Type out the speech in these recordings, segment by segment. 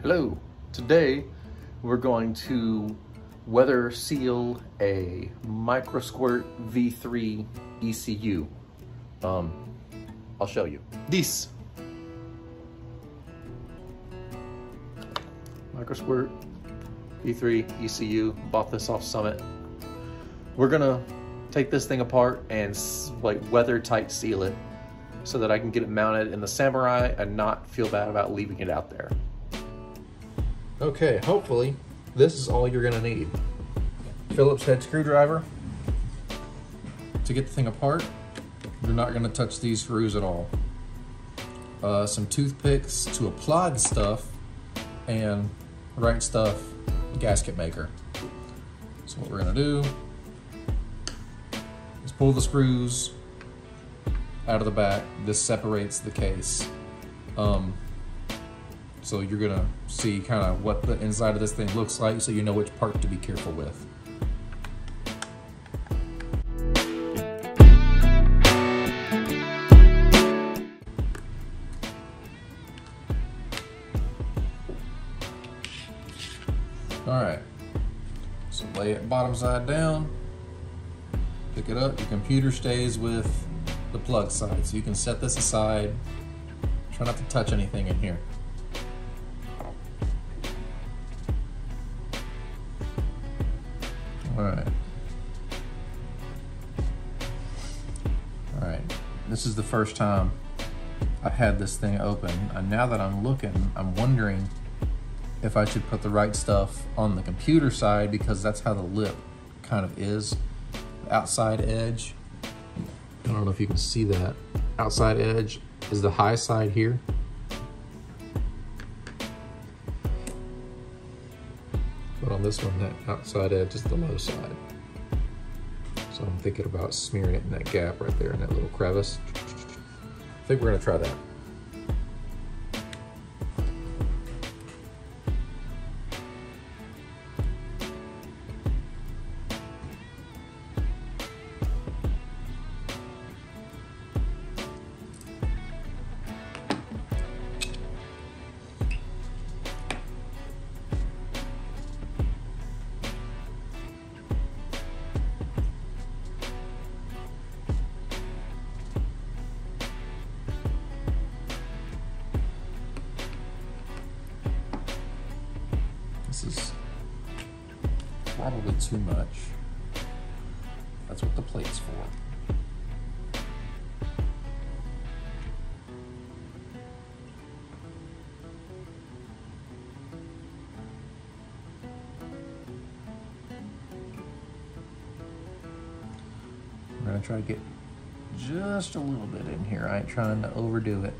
Hello, today we're going to weather seal a MicroSquirt V3 ECU. I'll show you. This MicroSquirt V3 ECU, bought this off Summit. We're gonna take this thing apart and like weather tight seal it so that I can get it mounted in the Samurai and not feel bad about leaving it out there. Okay, hopefully this is all you're gonna need. Phillips head screwdriver to get the thing apart. You're not gonna touch these screws at all. Some toothpicks to apply the stuff, and right stuff gasket maker. So what we're gonna do is pull the screws out of the back. This separates the case. So you're gonna see kind of what the inside of this thing looks like so you know which part to be careful with. All right, so lay it bottom side down, pick it up. Your computer stays with the plug side, so you can set this aside. Try not to touch anything in here. All right, this is the first time I've had this thing open, and now that I'm looking, I'm wondering if I should put the right stuff on the computer side, because that's how the lip kind of is. The outside edge, I don't know if you can see that. Outside edge is the high side here. But on this one, that outside edge is the low side. So I'm thinking about smearing it in that gap right there in that little crevice. I think we're gonna try that. This is probably too much. That's what the plate's for. I'm gonna try to get just a little bit in here. I ain't trying to overdo it.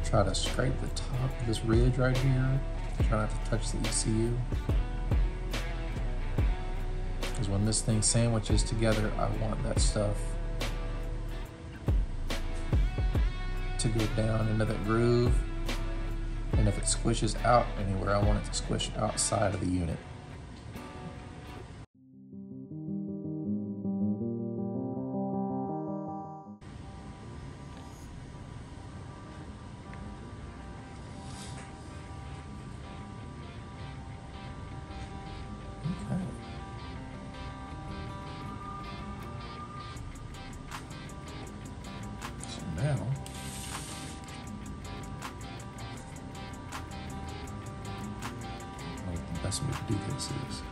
Try to scrape the top of this ridge right here. Try not to touch the ECU. Because when this thing sandwiches together, I want that stuff to go down into that groove. And if it squishes out anywhere, I want it to squish outside of the unit. Now, like the best way to do this is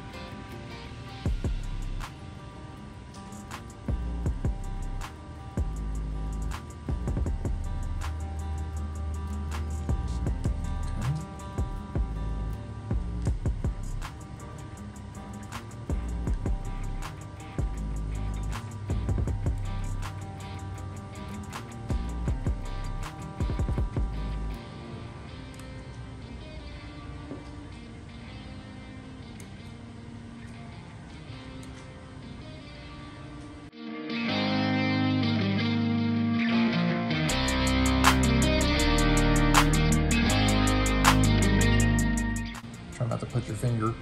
put your finger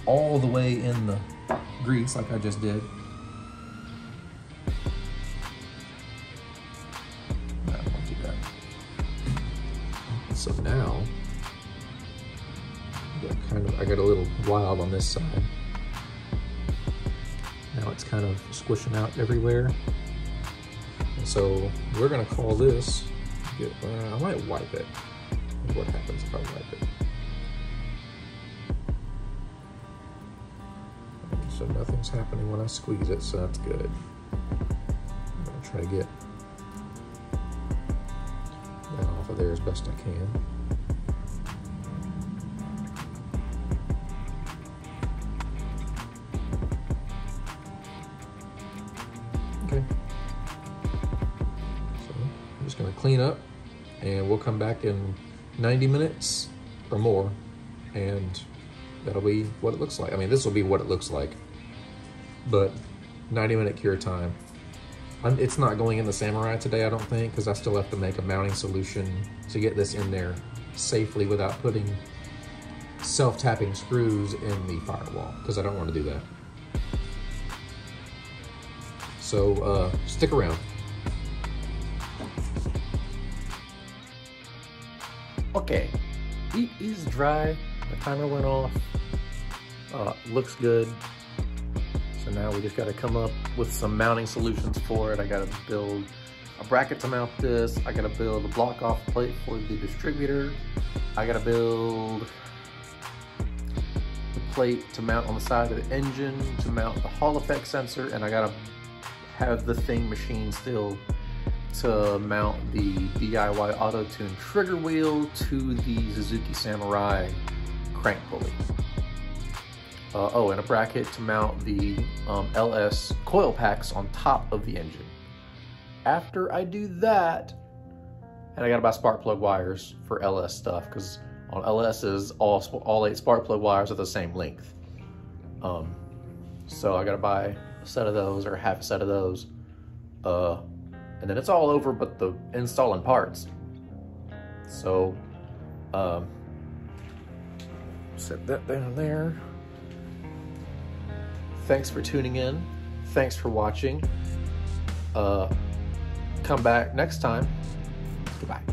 all the way in the grease like I just did. No, I won't do that. So now, I got a little wild on this side. Now it's kind of squishing out everywhere. And so we're gonna call this, I might wipe it. What happens if I wipe it? So nothing's happening when I squeeze it, so that's good. I'm gonna try to get that off of there as best I can. Okay. So I'm just gonna clean up and we'll come back in 90 minutes or more and that'll be what it looks like. I mean, this will be what it looks like, but 90-minute cure time. It's not going in the Samurai today, I don't think, because I still have to make a mounting solution to get this in there safely without putting self-tapping screws in the firewall, because I don't want to do that. So stick around. Okay, it is dry. The timer went off. Looks good. So now we just got to come up with some mounting solutions for it. I got to build a bracket to mount this. I got to build a block off plate for the distributor. I got to build the plate to mount on the side of the engine to mount the Hall effect sensor, and I got to have the thing machined still to mount the DIY auto-tune trigger wheel to the Suzuki Samurai crank pulley. Oh, and a bracket to mount the LS coil packs on top of the engine. After I do that, and I gotta buy spark plug wires for LS stuff, because on LS's, all 8 spark plug wires are the same length. So I gotta buy a set of those, or half a set of those. And then it's all over but the installing parts. So, set that down there. Thanks for tuning in. Thanks for watching. Come back next time. Goodbye.